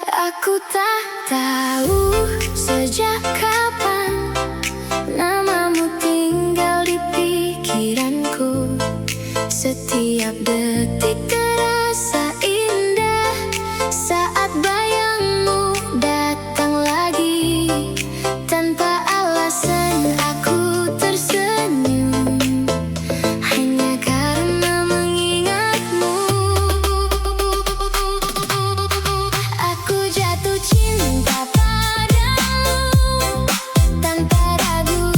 Aku tak tahu sejak kapan namamu tinggal di pikiranku. Setiap detik terasa indah saat bayangmu datang lagi. Tanpa alasan aku tersenyum hanya karena mengingatmu. Aku jatuh cinta padamu tanpa ragu,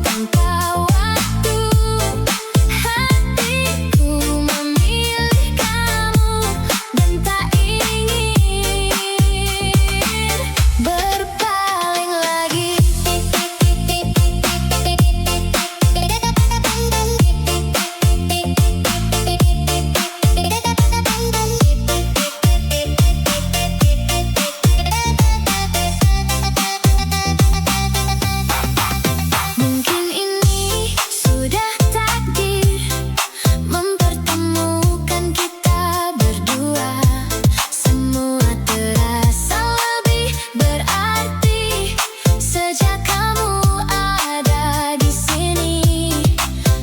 tanpa waktu. Hatiku memilih kamu dan tak ingin berpaling lagi. Mungkin ini sudah takdir mempertemukan kita berdua. Semua terasa lebih berarti sejak kamu ada di sini.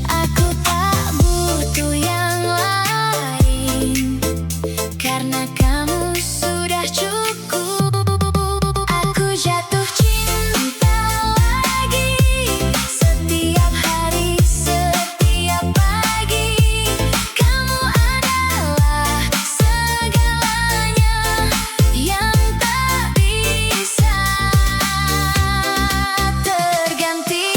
Aku tak butuh yang lain karena kamu sudah cukup. Aku jatuh cinta lagi setiap hari, setiap pagi. Kamu adalah segalanya yang tak bisa terganti.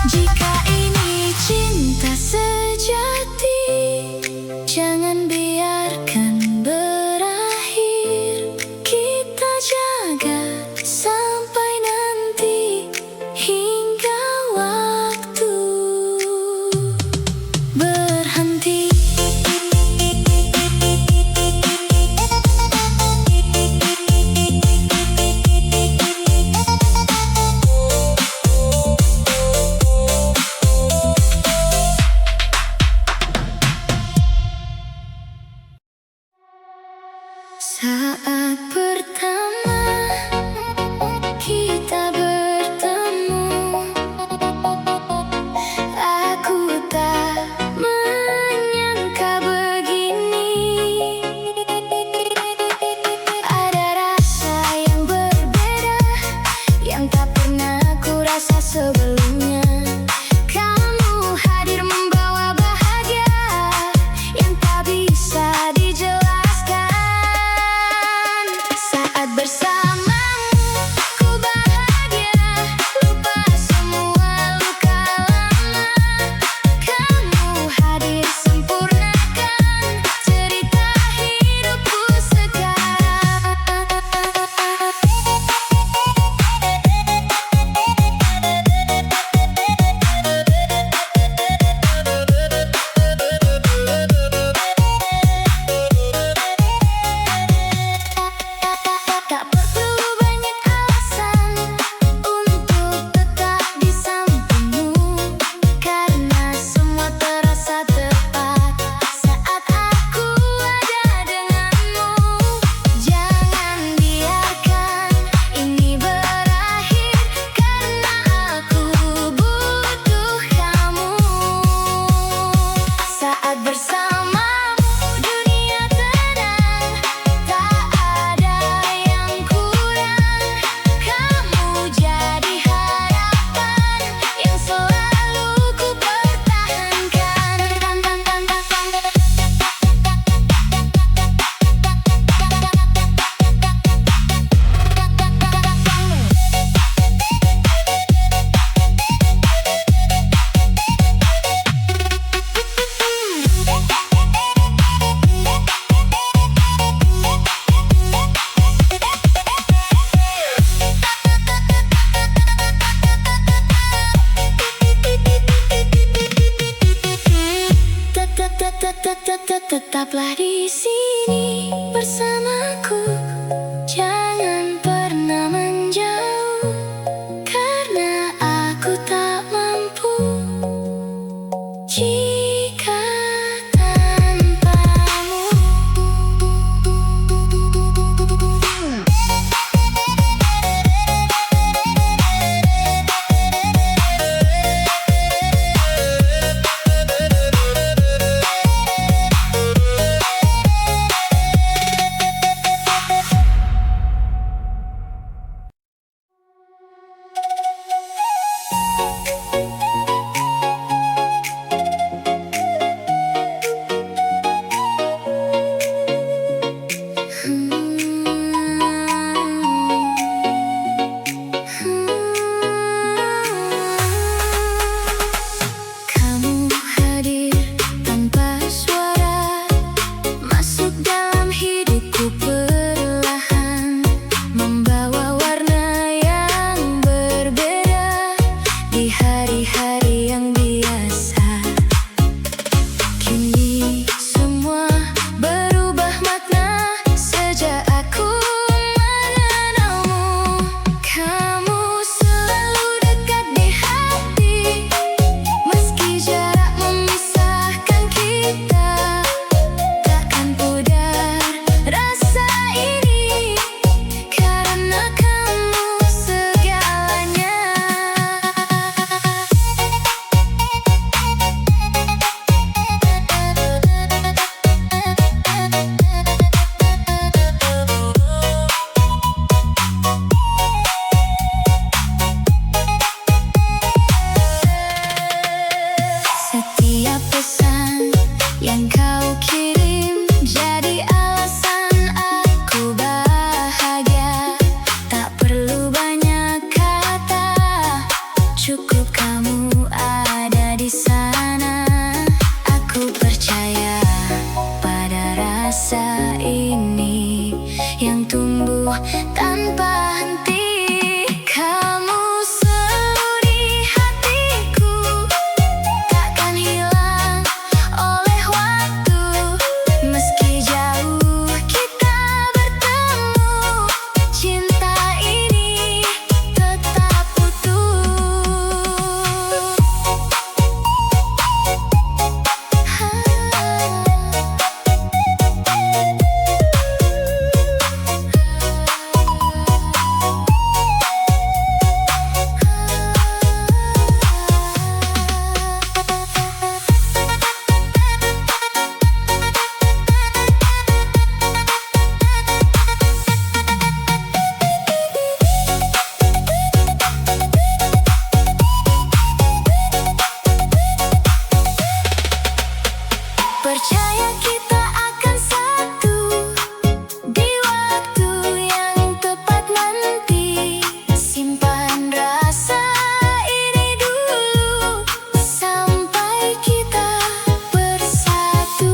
Jika ini cinta sejati, jangan biarkan berakhir. Kita jaga sampai nanti hingga waktu berhenti. Saat pertama kita bertemu, aku tak menyangka begini. Ada rasa yang berbeda yang tak pernah aku rasa sebelumnya. Kamu hadir membawa bahagia yang tak bisa dijelaskan. Saat bersamamu ku bahagia, lupa semua luka lama. Kamu hadir sempurnakan cerita hidupku sekarang. Tak perlu banyak alasan untuk tetap di sampingmu, karena semua terasa tepat saat aku ada denganmu. Jangan biarkan ini berakhir, karena aku butuh kamu. Saat bersamamu dunia tenang, tak ada yang kurang. Kamu jadi harapan yang selalu ku pertahankan. Tetaplah di sini bersamaku, jangan pernah menjauh, karena aku tak mampu jika tanpamu. Kamu hadir tanpa suara, masuk dalam hidupku perlahan, membawa warna yang berbeda di hari-hari yang biasa. Kini semua berubah makna sejak aku mengenalmu. Kamu selalu dekat di hati, meski jarak memisahkan kita. Takkan pudar rasa ini, karena kamu segalanya. Setiap pesan yang kau kirim jadi alasan aku bahagia. Tak perlu banyak kata, cukup kamu ada di sana. Aku percaya pada rasa ini yang tumbuh tanpa henti. Kamu selalu di hatiku, takkan hilang oleh waktu. Meski jauh kita bertemu, cinta ini tetap utuh. Percaya kita akan satu di waktu yang tepat nanti. Simpan rasa ini dulu sampai kita bersatu.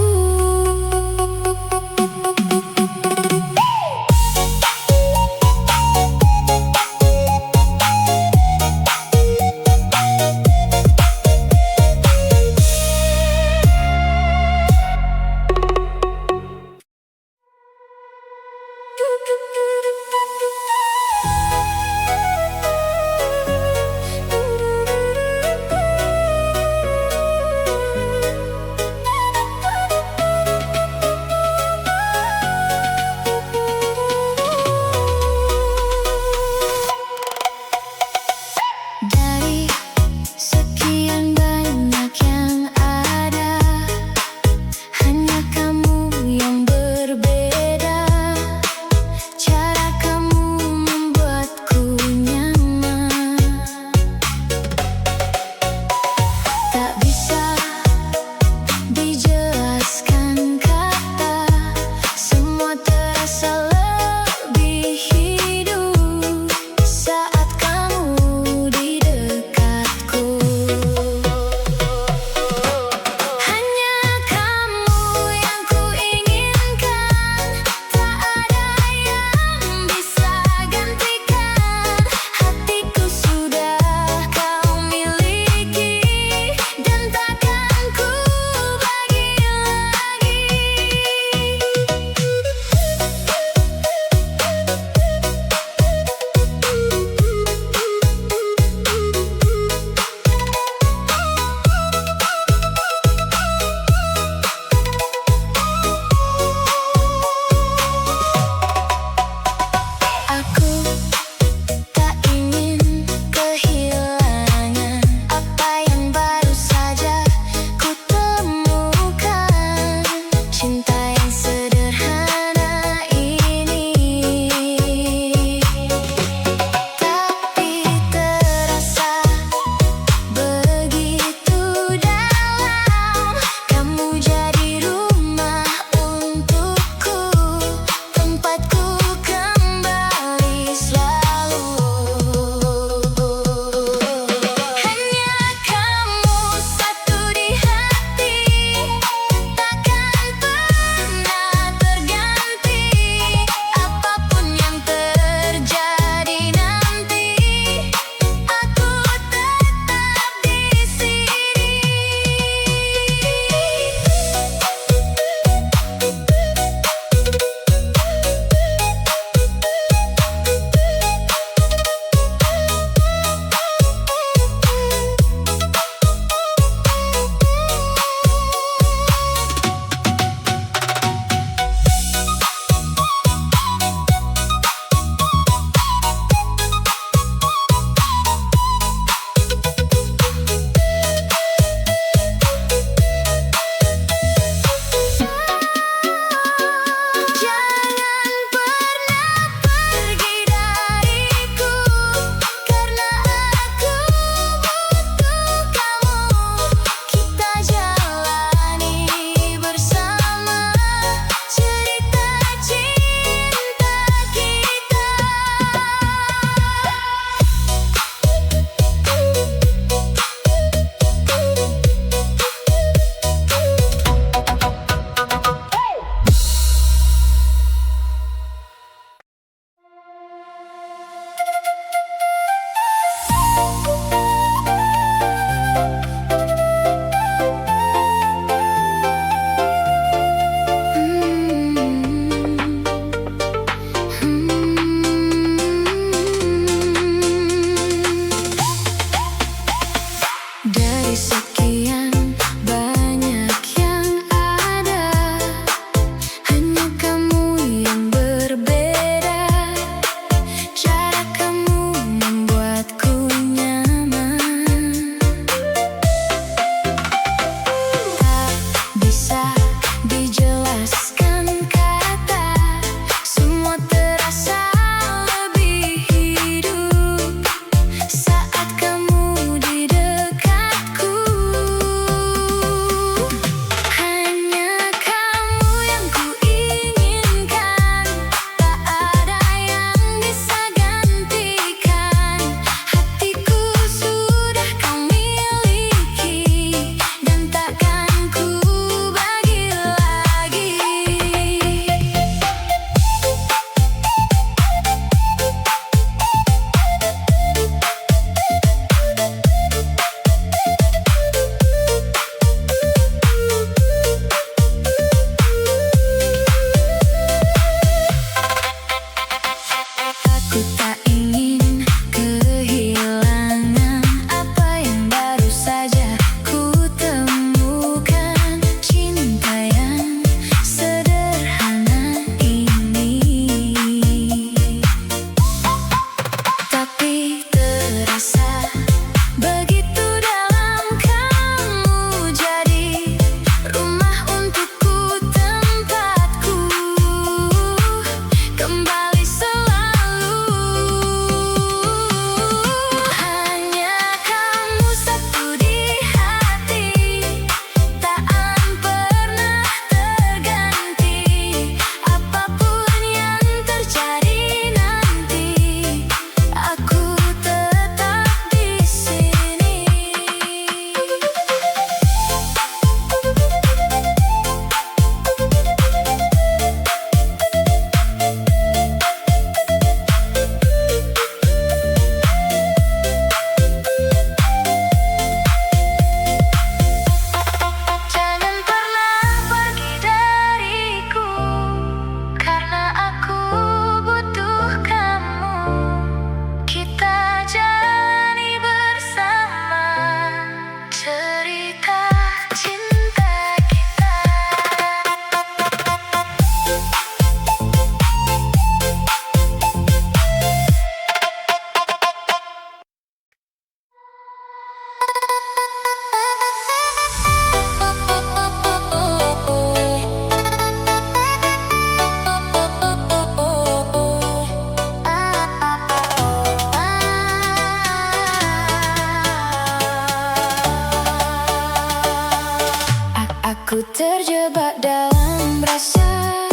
rasa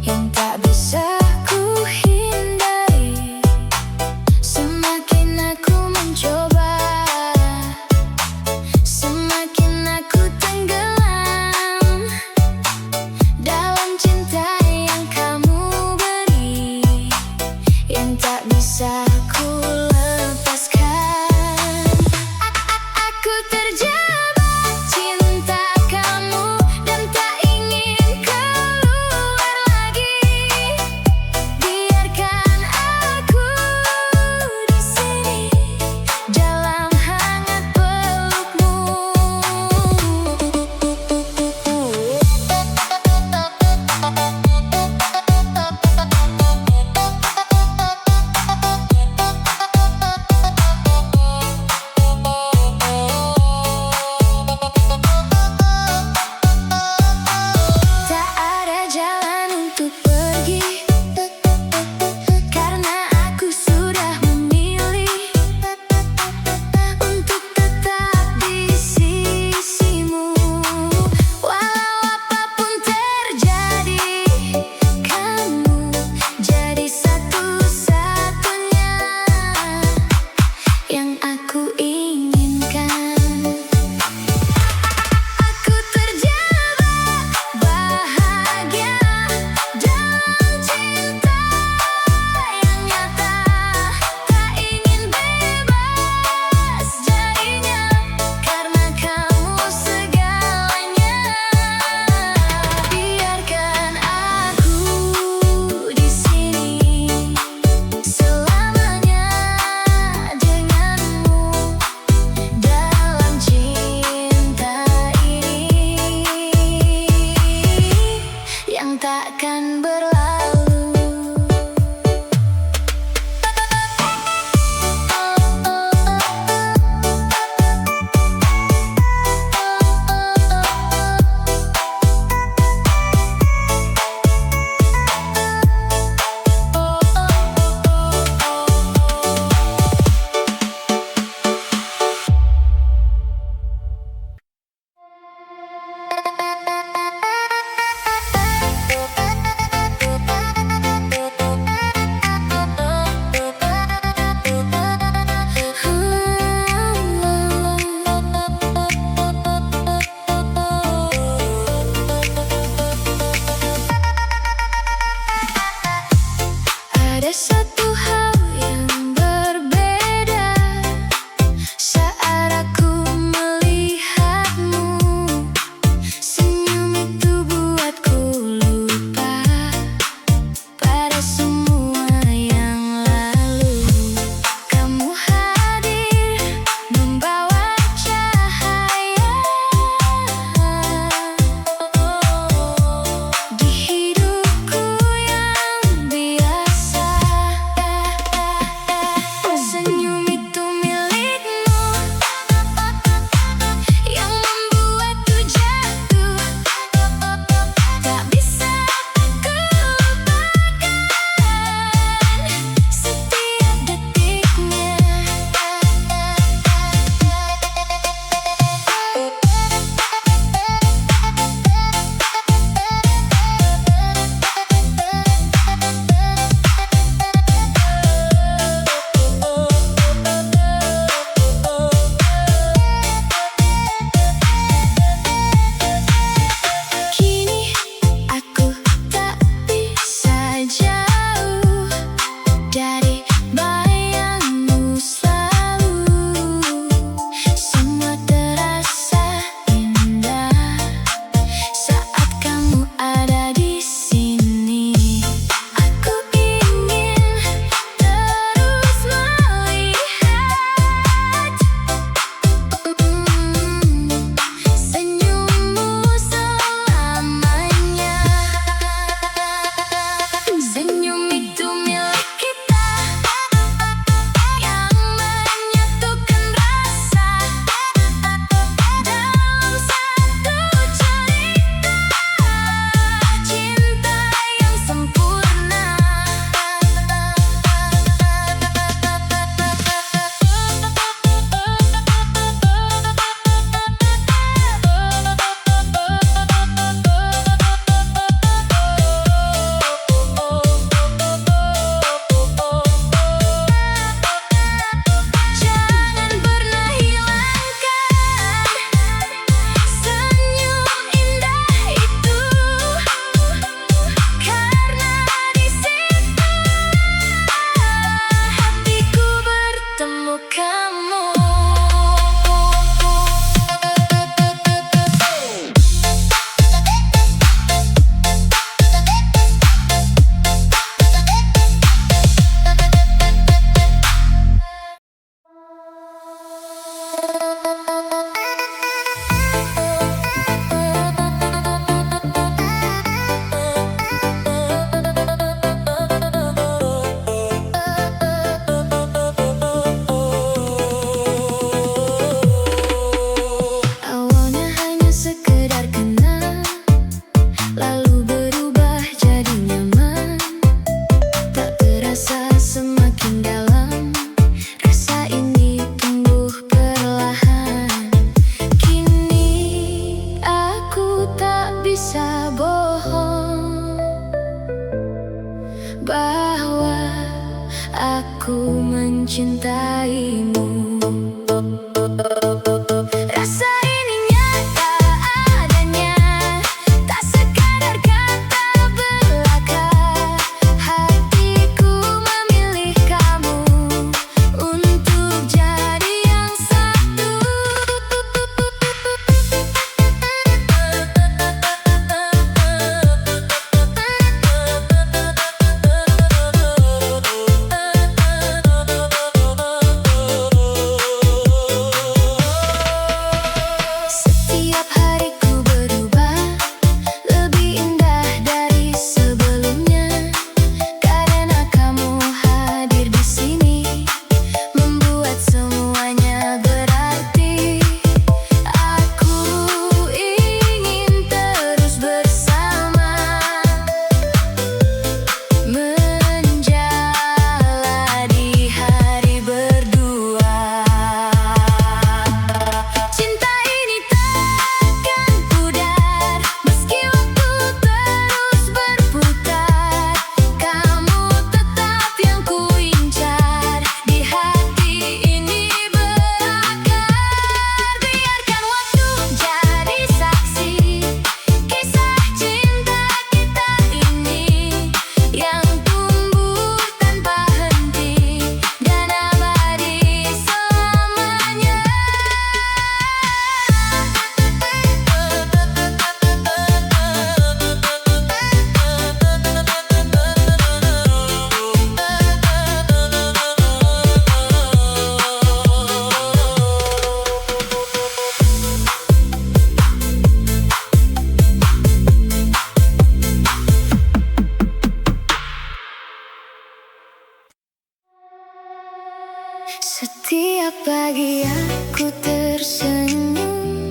yang tak bisa ku hindari. Semakin aku mencoba, semakin aku tenggelam dalam cinta yang kamu beri, yang tak bisa ku lepaskan. Aku terjebak cinta kamu dan tak ingin keluar lagi. Biarkan aku di sini dalam hangat pelukmu. Tak ada jalan untuk pergi, karena aku sudah memilih untuk tetap di sisimu. Walau apapun terjadi, kamu jadi satu-satunya yang aku inginkan. Aku terjebak bahagia dalam cinta yang nyata, tak ingin bebas darinya, karena kamu segalanya. Biarkan aku di sini selamanya denganmu dalam cinta ini yang takkan berlalu. bisa bohong bahwa aku mencintaimu. Rasa ini nyata adanya, tak sekadar kata belaka. Hatiku memilih kamu untuk jadi yang satu. Setiap hariku berubah, lebih indah dari sebelumnya. Karena kamu hadir di sini, membuat semuanya berarti. Aku ingin terus bersama, menjalani hari berdua. Cinta ini takkan pudar, meski waktu terus berputar. Kamu tetap yang kuincar, di hati ini berakar. Biarkan waktu jadi saksi kisah cinta kita ini, yang tumbuh tanpa henti dan abadi selamanya. Setiap pagi aku tersenyum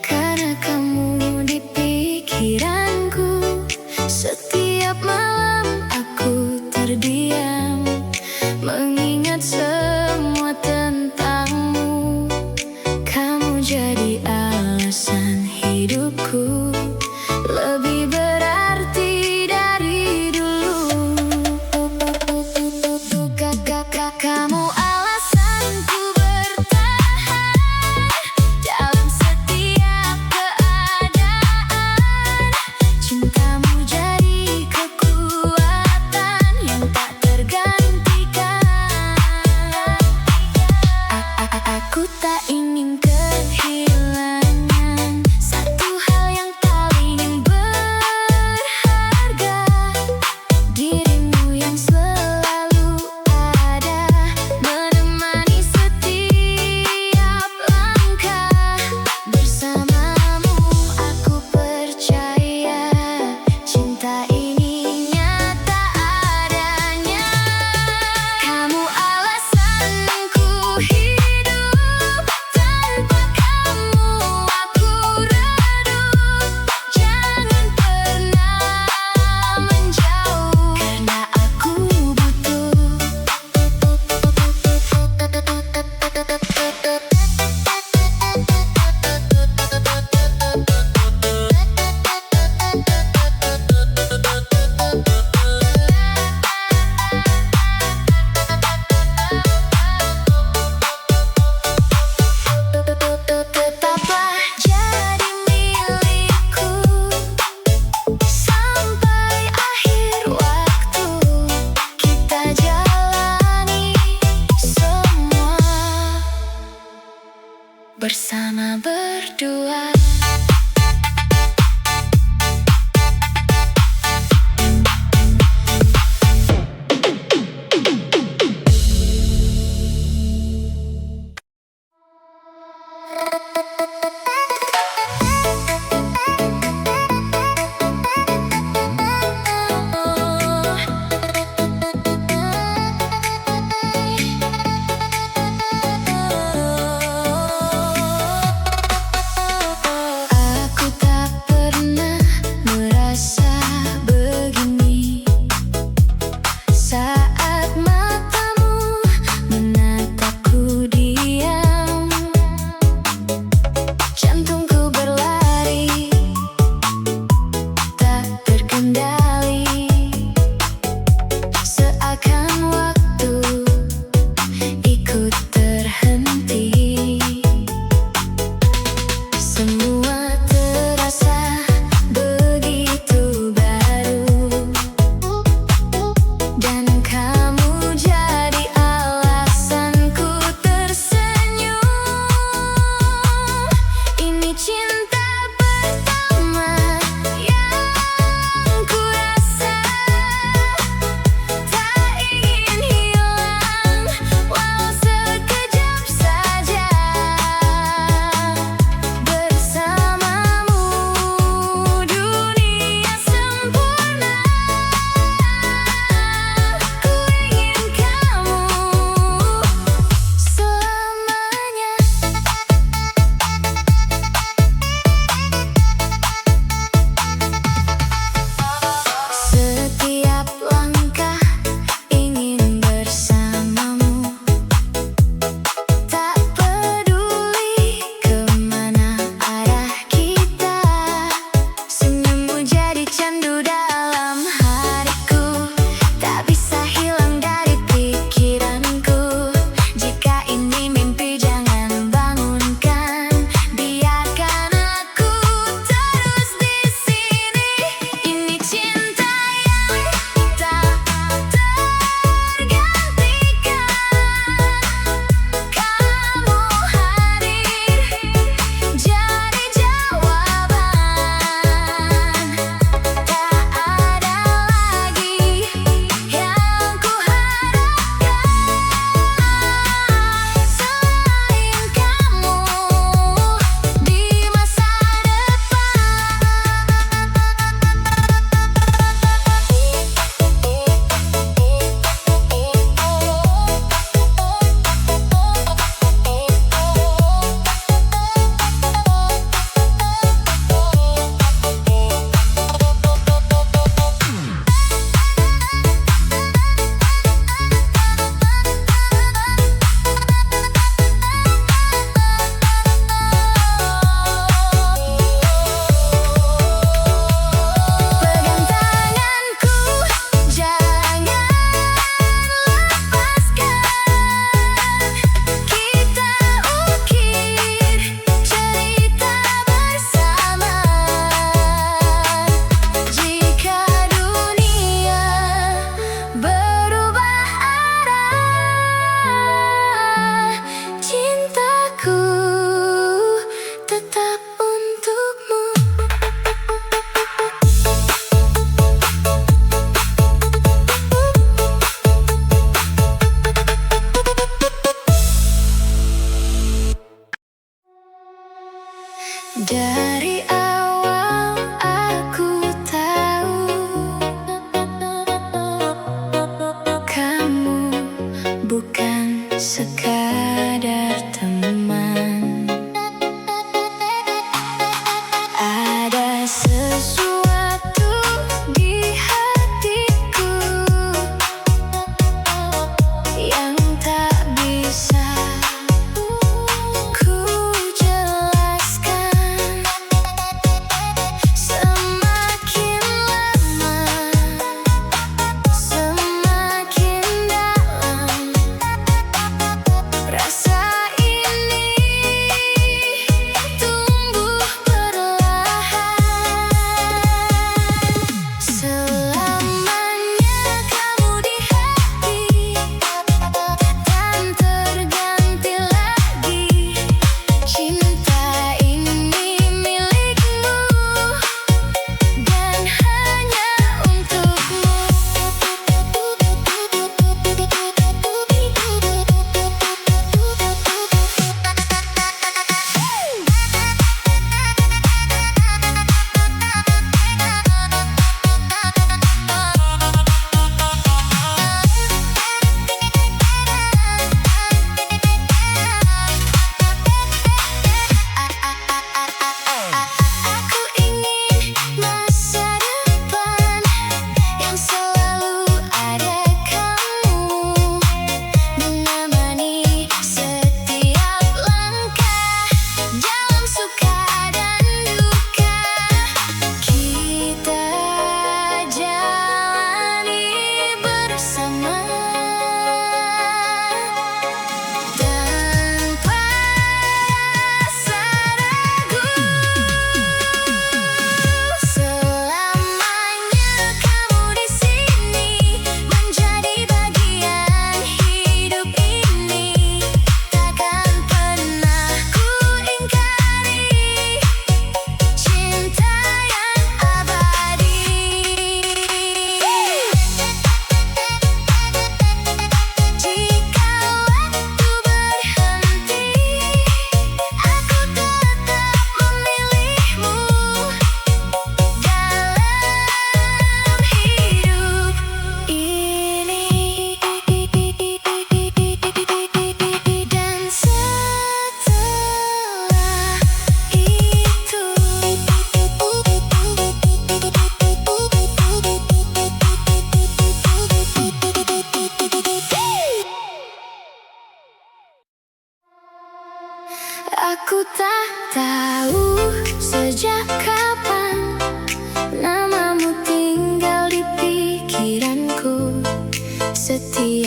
karena kamu di pikiranku. Setiap malam aku terdiam, mengingat semua tentangmu. Kamu jadi alasan hidupku, lebih berarti dari dulu. Kamu alasanku bertahan dalam setiap keadaan. Cintamu jadi kekuatan yang tak tergantikan. Aku tak ingin kehilangan satu hal yang paling ingin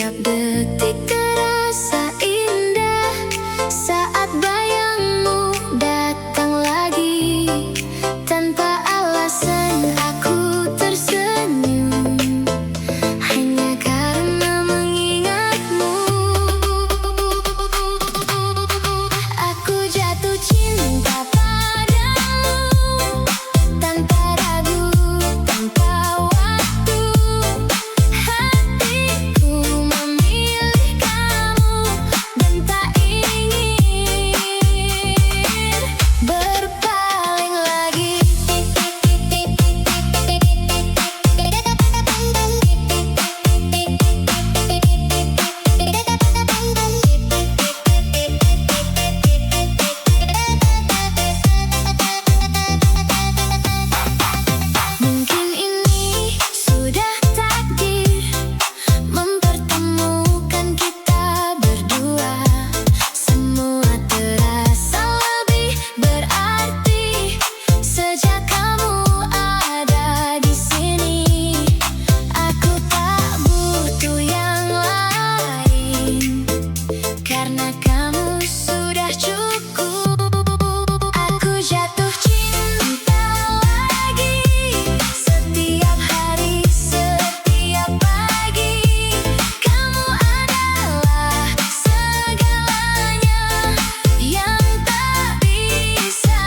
Setiap detik terasa indah saat bayangmu datang lagi. Tanpa alasan aku tersenyum hanya karena mengingatmu. Aku jatuh cinta padamu tanpa ragu, tanpa waktu. Hatiku memilih kamu dan tak ingin berpaling lagi. Mungkin ini sudah takdir mempertemukan kita berdua. Semua terasa lebih berarti sejak kamu ada di sini. Aku tak butuh yang lain karena kamu sudah cukup. Aku jatuh cinta lagi setiap hari, setiap pagi. Kamu adalah segalanya yang tak bisa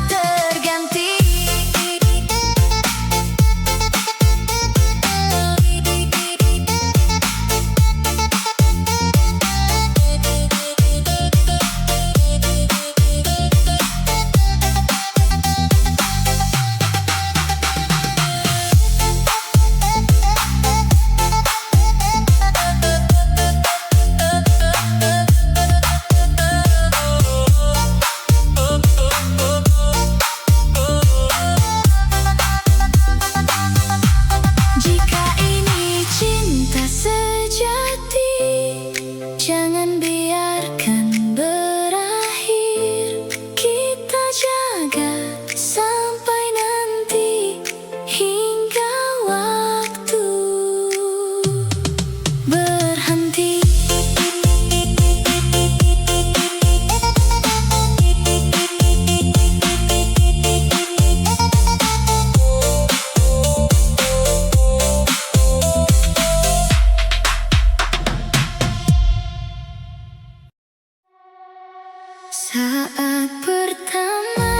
terganti. Jika ini cinta sejati, jangan biarkan berakhir. Kita jaga sampai nanti hingga waktu berhenti. Saat pertama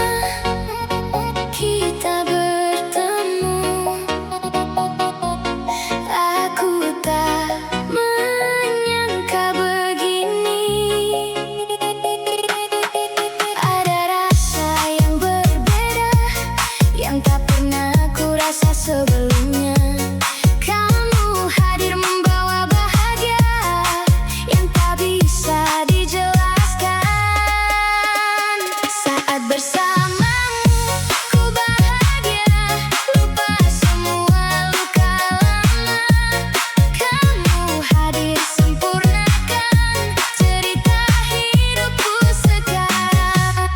kita bertemu, aku tak menyangka begini. Ada rasa yang berbeda yang tak pernah aku rasa sebelumnya. Kamu hadir membawa bahagia yang tak bisa dijelaskan. Saat bersamamu ku bahagia, lupa semua luka lama. Kamu hadir sempurnakan cerita hidupku sekarang.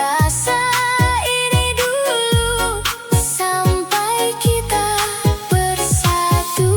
rasa ini dulu sampai kita bersatu.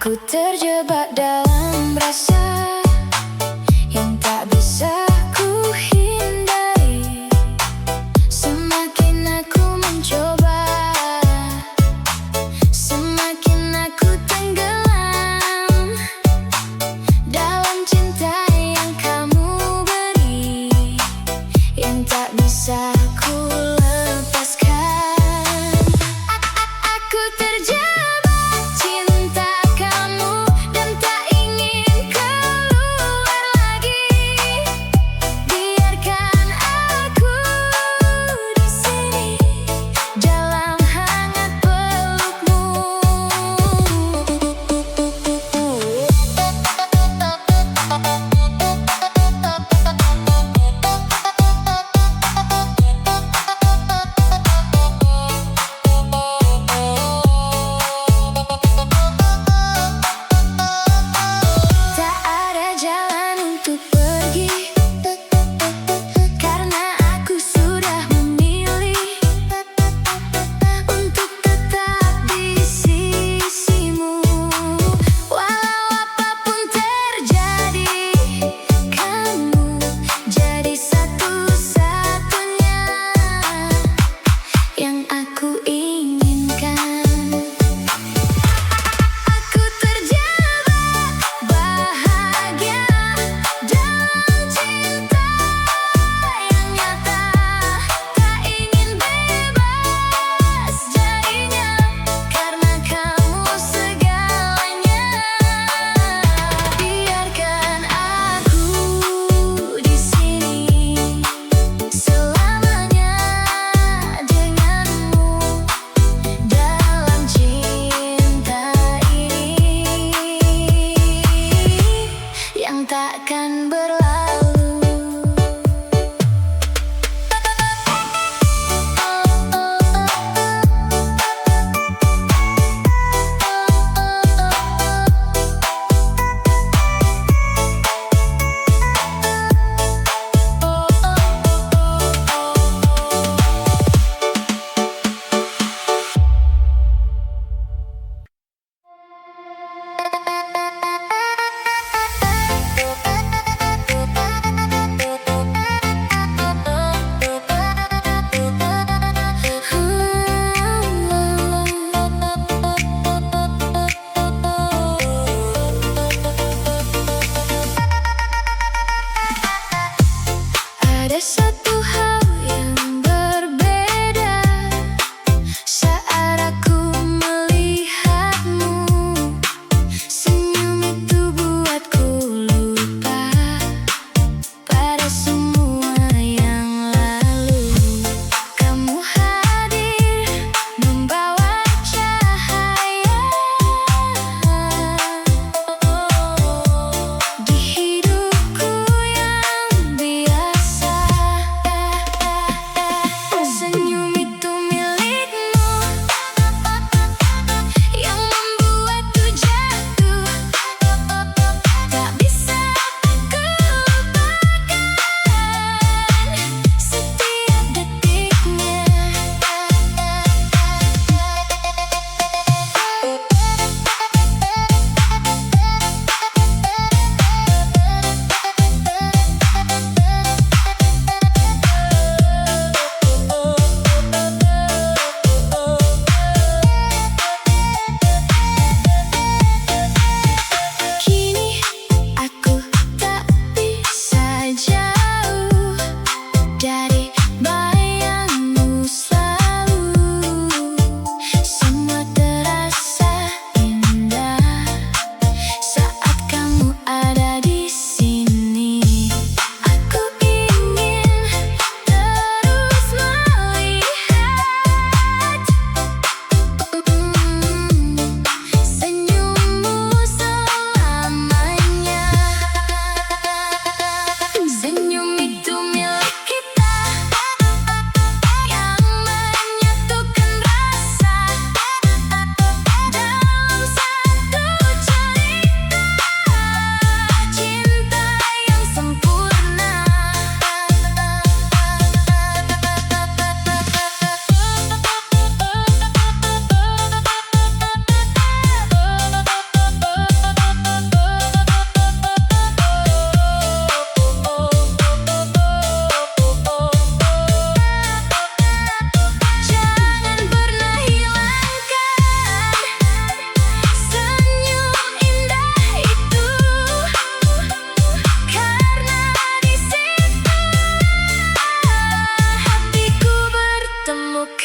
Aku terjebak dalam rasa yang tak bisa ku hindari. Semakin aku mencoba, semakin aku tenggelam dalam cinta yang kamu beri, yang tak bisa ku lepaskan. Aku terjebak cinta kamu dan tak ingin kembali.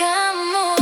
kamu.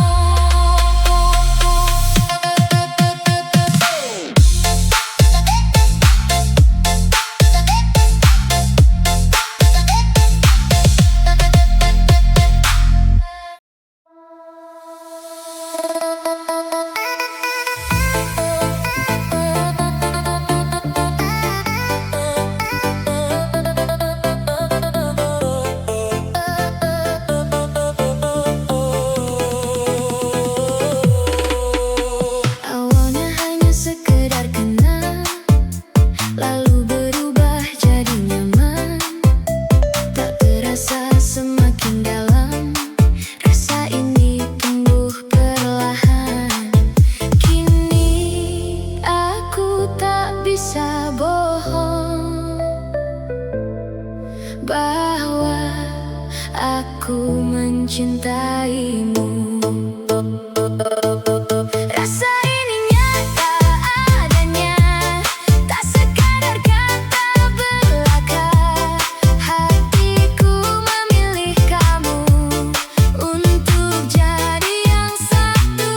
Awalnya hanya sekedar kenal, lalu berubah jadi nyaman. Tak terasa semakin dalam, rasa ini tumbuh perlahan. Kini aku tak bisa bohong bahwa aku mencintaimu. Rasa ini nyata adanya, tak sekadar kata belaka. Hatiku memilih kamu untuk jadi yang satu.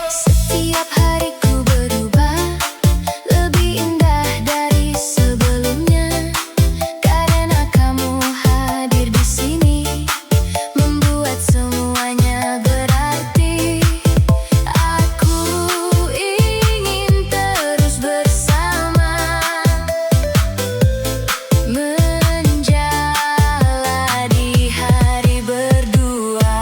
Setiap hariku berubah, lebih indah dari sebelumnya. Karena kamu hadir di sini, membuat semuanya berarti. Aku ingin terus bersama, menjalani hari berdua.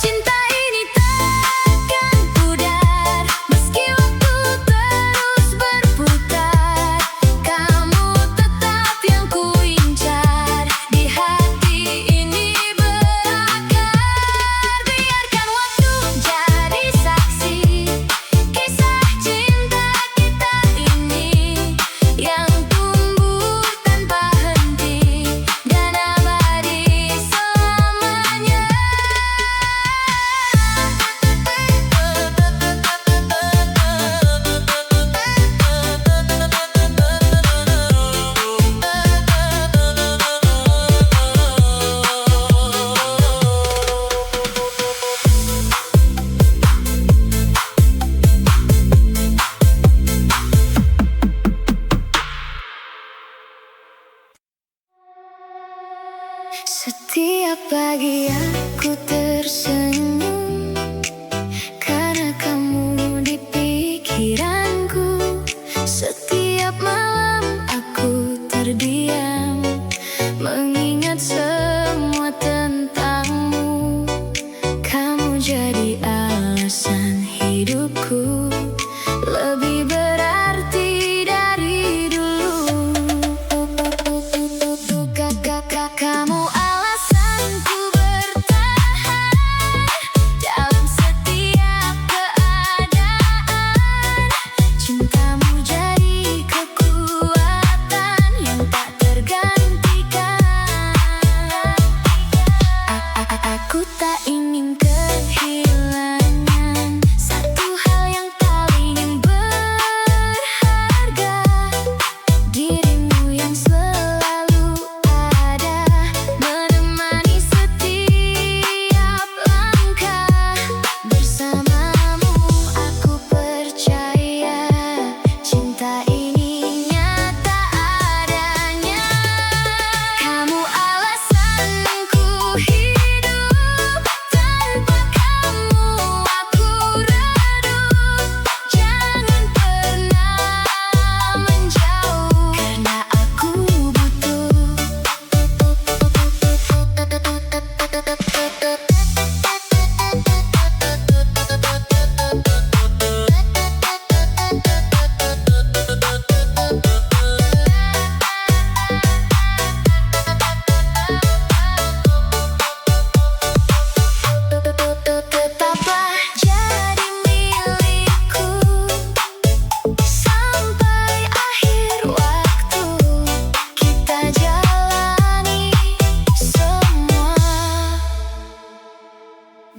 Cinta ini takkan pudar, meski waktu terus berputar. Kamu tetap yang kuincar, di hati ini berakar. Biarkan waktu jadi saksi, kisah cinta kita ini yang tumbuh tanpa henti dan abadi selamanya. Setiap pagi aku tersenyum karena kamu di pikiranku. Setiap malam aku terdiam, mengingat semua tentangmu. Kamu jadi alasan hidupku, lebih berarti dari dulu. Kamu alasanku bertahan,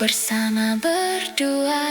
bersama berdua.